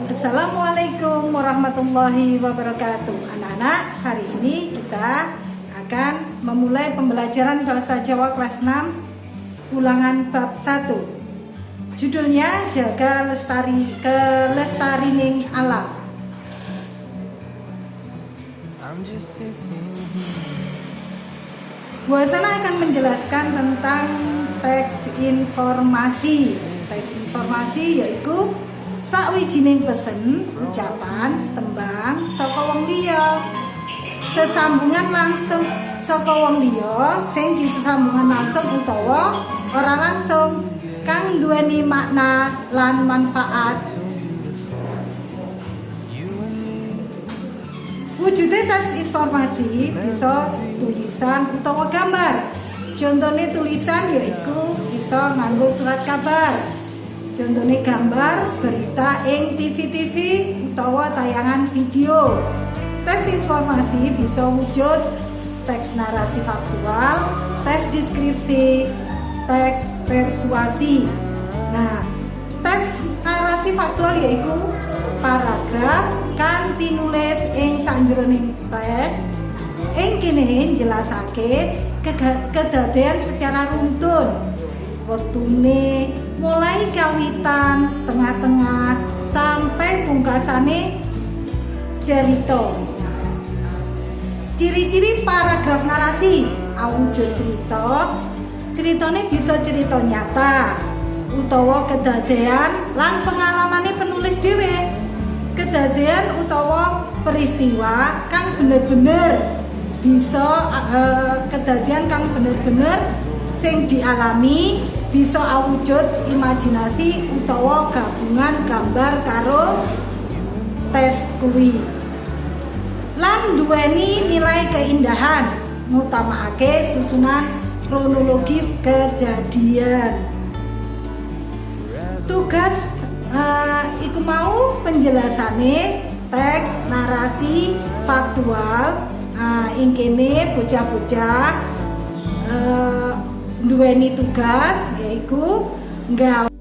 Assalamualaikum warahmatullahi wabarakatuh. Anak-anak, hari ini kita akan memulai pembelajaran bahasa Jawa kelas 6 ulangan bab 1. Judulnya Jaga Kelestarining Alam. Bu Hasanah akan menjelaskan tentang teks informasi. Teks informasi yaitu sawijining pesen, ucapan, tembang saka wong liya. Sesambungan langsung saka wong liya sing disesambungan langsung utawa ora langsung kang duweni makna lan manfaat. Wujudnya teks informasi bisa tulisan utawa gambar. Contohnya tulisan yaitu bisa nganggo surat kabar. Contohnya gambar berita ing TV utawa tayangan video. Teks informasi bisa wujud teks narasi faktual, teks deskripsi, teks persuasi. Nah, teks narasi faktual yaitu paragraf kan tinulis ing sanjeroning teks ing kene jelasake kedadean secara runtun, wektune mulai kawitan, tengah-tengah sampai pungkasane cerita. Ciri-ciri paragraf narasi awujud cerita. Ceritane bisa cerita nyata utawa kedadean lan pengalamane penulis dhewe. Kedadean utawa peristiwa kang bener-bener bisa kedadian kang bener-bener sing dialami, bisa awujud imajinasi utawa gabungan gambar karo tes kuwi. Lan duweni nilai keindahan, ngutamakake susunan kronologis kejadian. Tugas iku mau penjelasane teks narasi faktual. Ing kene bocah-bocah duweni tugas yaiku nggawe